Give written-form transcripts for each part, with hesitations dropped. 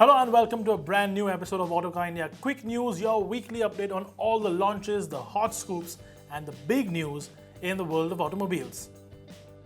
Hello and welcome to a brand new episode of Autocar India Quick News, your weekly update on all the launches, the hot scoops and the big news in the world of automobiles.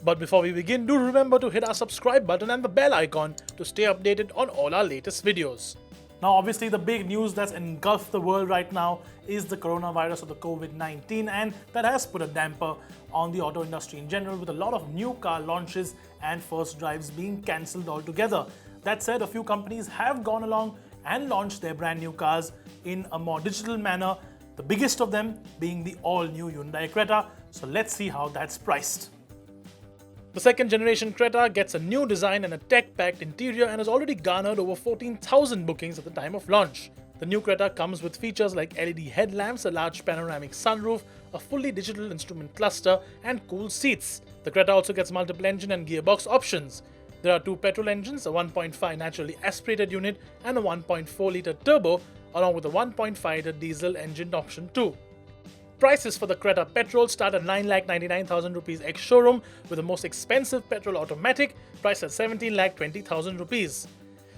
But before we begin, do remember to hit our subscribe button and the bell icon to stay updated on all our latest videos. Now obviously the big news that's engulfed the world right now is the coronavirus or the COVID-19, and that has put a damper on the auto industry in general, with a lot of new car launches and first drives being cancelled altogether. That said, a few companies have gone along and launched their brand new cars in a more digital manner, the biggest of them being the all-new Hyundai Creta. So let's see how that's priced. The second generation Creta gets a new design and a tech-packed interior and has already garnered over 14,000 bookings at the time of launch. The new Creta comes with features like LED headlamps, a large panoramic sunroof, a fully digital instrument cluster and cool seats. The Creta also gets multiple engine and gearbox options. There are two petrol engines, a 1.5 naturally aspirated unit and a 1.4-litre turbo, along with a 1.5-litre diesel engine option too. Prices for the Creta petrol start at 9,99,000 rupees ex-showroom, with the most expensive petrol automatic priced at 17,20,000 rupees.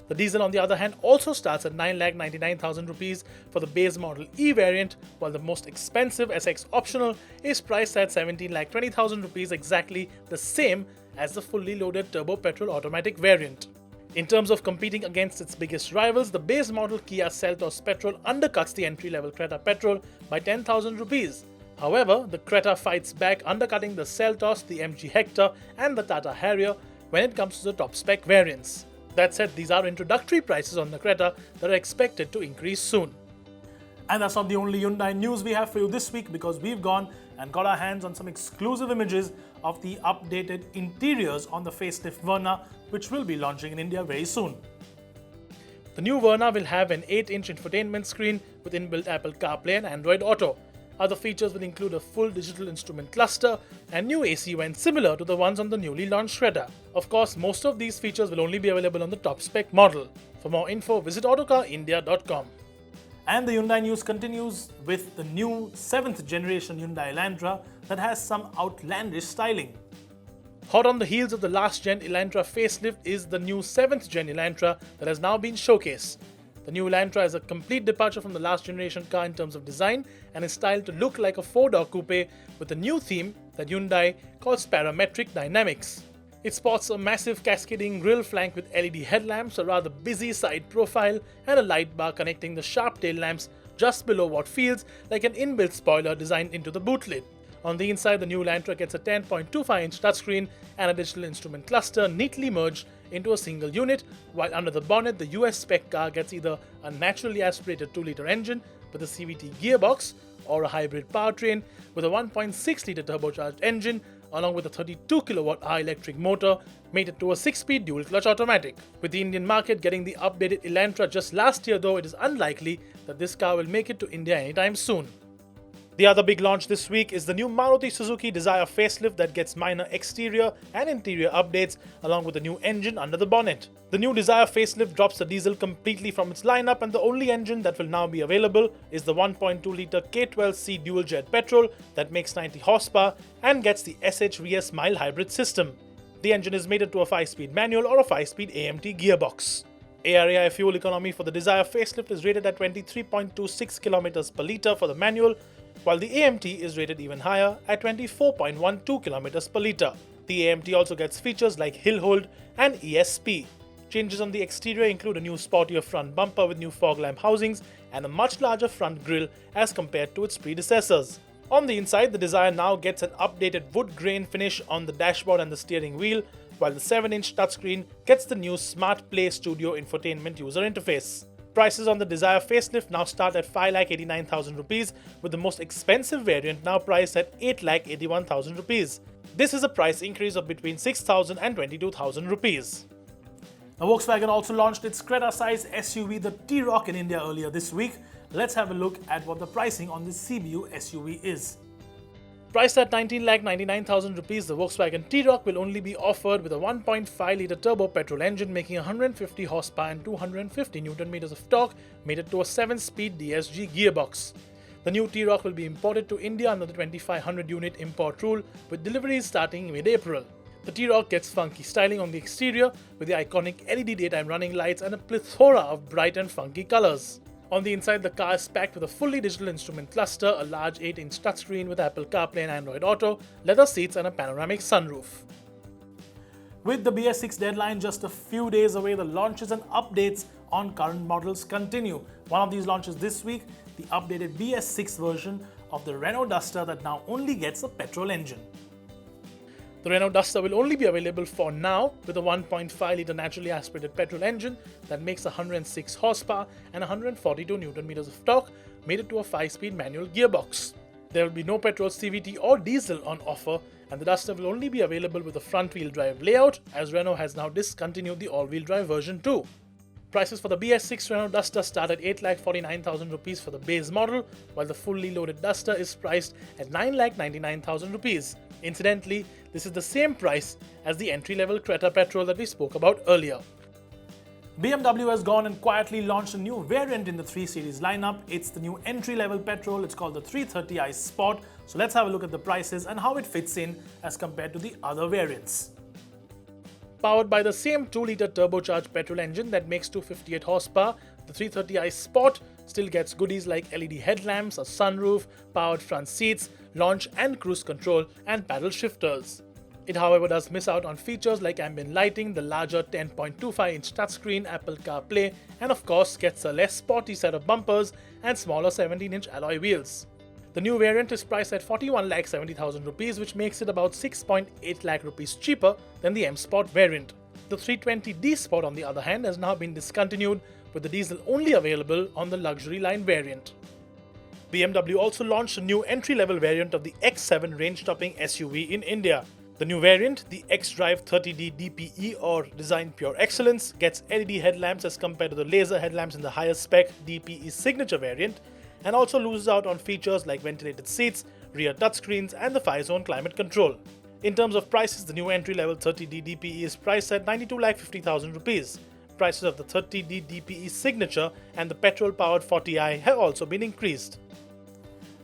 The diesel, on the other hand, also starts at 9,99,000 rupees for the base model E variant, while the most expensive SX optional is priced at 17,20,000 rupees, exactly the same as the fully loaded turbo petrol automatic variant. In terms of competing against its biggest rivals, the base model Kia Seltos petrol undercuts the entry-level Creta petrol by 10,000 rupees. However, the Creta fights back, undercutting the Seltos, the MG Hector and the Tata Harrier when it comes to the top spec variants. That said, these are introductory prices on the Creta that are expected to increase soon. And that's not the only Hyundai news we have for you this week, because we've gone and got our hands on some exclusive images of the updated interiors on the facelift Verna, which will be launching in India very soon. The new Verna will have an 8-inch infotainment screen with inbuilt Apple CarPlay and Android Auto. Other features will include a full digital instrument cluster and new AC vents similar to the ones on the newly launched Creta. Of course, most of these features will only be available on the top spec model. For more info, visit autocarindia.com. And the Hyundai news continues with the new 7th generation Hyundai Elantra that has some outlandish styling. Hot on the heels of the last gen Elantra facelift is the new 7th gen Elantra that has now been showcased. The new Elantra is a complete departure from the last generation car in terms of design and is styled to look like a 4-door coupe with a new theme that Hyundai calls parametric dynamics. It sports a massive cascading grille flanked with LED headlamps, a rather busy side profile and a light bar connecting the sharp tail lamps just below what feels like an inbuilt spoiler designed into the boot lid. On the inside, the new Elantra gets a 10.25-inch touchscreen and a digital instrument cluster neatly merged into a single unit, while under the bonnet the US spec car gets either a naturally aspirated 2-litre engine with a CVT gearbox or a hybrid powertrain with a 1.6-litre turbocharged engine along with a 32 kWh electric motor mated to a 6-speed dual-clutch automatic. With the Indian market getting the updated Elantra just last year, though, it is unlikely that this car will make it to India anytime soon. The other big launch this week is the new Maruti Suzuki Dzire facelift that gets minor exterior and interior updates along with a new engine under the bonnet. The new Dzire facelift drops the diesel completely from its lineup, and the only engine that will now be available is the 1.2-litre K12C dual-jet petrol that makes 90 horsepower and gets the SHVS mild hybrid system. The engine is mated to a 5-speed manual or a 5-speed AMT gearbox. ARAI fuel economy for the Dzire facelift is rated at 23.26 km per litre for the manual, while the AMT is rated even higher at 24.12 km per litre. The AMT also gets features like hill hold and ESP. Changes on the exterior include a new sportier front bumper with new fog lamp housings and a much larger front grille as compared to its predecessors. On the inside, the Dzire now gets an updated wood grain finish on the dashboard and the steering wheel, while the 7-inch touchscreen gets the new Smart Play Studio infotainment user interface. Prices on the Dzire facelift now start at 5,89,000 rupees, with the most expensive variant now priced at 8,81,000 rupees. This is a price increase of between 6,000 and 22,000 rupees. Now, Volkswagen also launched its Creta-size SUV, the T-Roc, in India earlier this week. Let's have a look at what the pricing on this CBU SUV is. Priced at 19,99,000 rupees, the Volkswagen T-Roc will only be offered with a 1.5-litre turbo petrol engine making 150 horsepower and 250 Nm of torque, mated to a 7-speed DSG gearbox. The new T-Roc will be imported to India under the 2500 unit import rule, with deliveries starting mid-April. The T-Roc gets funky styling on the exterior with the iconic LED daytime running lights and a plethora of bright and funky colors. On the inside, the car is packed with a fully digital instrument cluster, a large 8-inch touchscreen with Apple CarPlay and Android Auto, leather seats and a panoramic sunroof. With the BS6 deadline just a few days away, the launches and updates on current models continue. One of these launches this week, the updated BS6 version of the Renault Duster that now only gets a petrol engine. The Renault Duster will only be available for now with a 1.5-litre naturally aspirated petrol engine that makes 106 horsepower and 142 Nm of torque, mated to a 5-speed manual gearbox. There will be no petrol, CVT or diesel on offer, and the Duster will only be available with a front-wheel drive layout, as Renault has now discontinued the all-wheel drive version too. Prices for the BS6 Renault Duster start at 8,49,000 rupees for the base model, while the fully loaded Duster is priced at 9,99,000 rupees. Incidentally, this is the same price as the entry-level Creta petrol that we spoke about earlier. BMW has gone and quietly launched a new variant in the 3 Series lineup. It's the new entry-level petrol. It's called the 330i Sport. So let's have a look at the prices and how it fits in as compared to the other variants. Powered by the same 2-litre turbocharged petrol engine that makes 258 horsepower, the 330i Sport still gets goodies like LED headlamps, a sunroof, powered front seats, launch and cruise control, and paddle shifters. It, however, does miss out on features like ambient lighting, the larger 10.25-inch touchscreen, Apple CarPlay, and of course gets a less sporty set of bumpers and smaller 17-inch alloy wheels. The new variant is priced at 41,70,000 rupees, which makes it about 6.8 lakh rupees cheaper than the M Sport variant. The 320d Sport, on the other hand, has now been discontinued, with the diesel only available on the luxury line variant. BMW also launched a new entry-level variant of the X7 range-topping SUV in India. The new variant, the X-Drive 30D DPE or Design Pure Excellence, gets LED headlamps as compared to the laser headlamps in the higher spec DPE Signature variant, and also loses out on features like ventilated seats, rear touchscreens, and the 5-zone climate control. In terms of prices, the new entry-level 30D DPE is priced at 92,50,000 rupees. Prices of the 30D DPE Signature and the petrol-powered 40i have also been increased.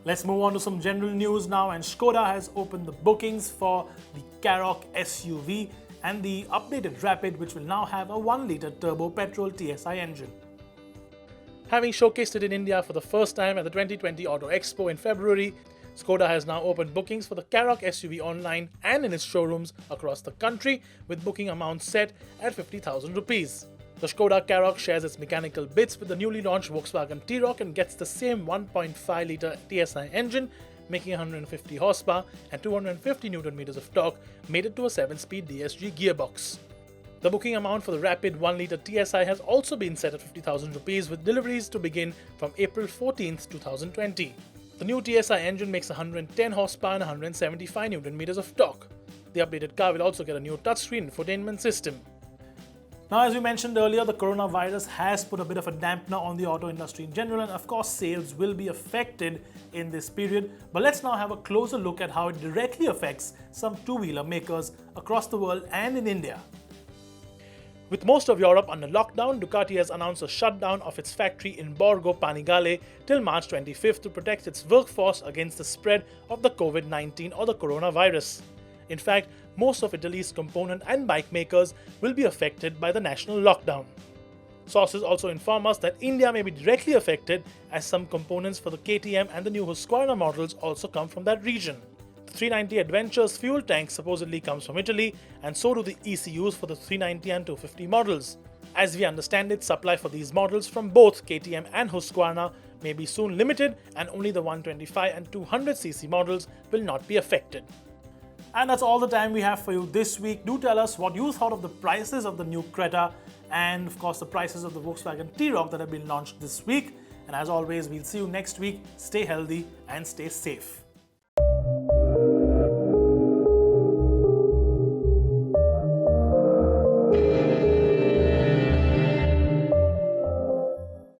Let's move on to some general news now, and Skoda has opened the bookings for the Karoq SUV and the updated Rapid, which will now have a 1-litre turbo petrol TSI engine. Having showcased it in India for the first time at the 2020 Auto Expo in February, Skoda has now opened bookings for the Karoq SUV online and in its showrooms across the country, with booking amounts set at 50,000 rupees. The Skoda Karoq shares its mechanical bits with the newly launched Volkswagen T-Roc and gets the same 1.5-litre TSI engine, making 150 horsepower and 250 Nm of torque, mated to a 7-speed DSG gearbox. The booking amount for the Rapid 1-litre TSI has also been set at 50,000 rupees, with deliveries to begin from April 14, 2020. The new TSI engine makes 110 horsepower and 175 Nm of torque. The updated car will also get a new touchscreen infotainment system. Now, as we mentioned earlier, the coronavirus has put a bit of a dampener on the auto industry in general, and of course sales will be affected in this period. But let's now have a closer look at how it directly affects some two-wheeler makers across the world and in India. With most of Europe under lockdown, Ducati has announced a shutdown of its factory in Borgo Panigale till March 25th to protect its workforce against the spread of the COVID-19 or the coronavirus. In fact, most of Italy's component and bike makers will be affected by the national lockdown. Sources also inform us that India may be directly affected, as some components for the KTM and the new Husqvarna models also come from that region. The 390 Adventure's fuel tank supposedly comes from Italy, and so do the ECUs for the 390 and 250 models. As we understand it, supply for these models from both KTM and Husqvarna may be soon limited, and only the 125 and 200cc models will not be affected. And that's all the time we have for you this week. Do tell us what you thought of the prices of the new Creta and of course the prices of the Volkswagen T-Roc that have been launched this week. And as always, we'll see you next week. Stay healthy and stay safe.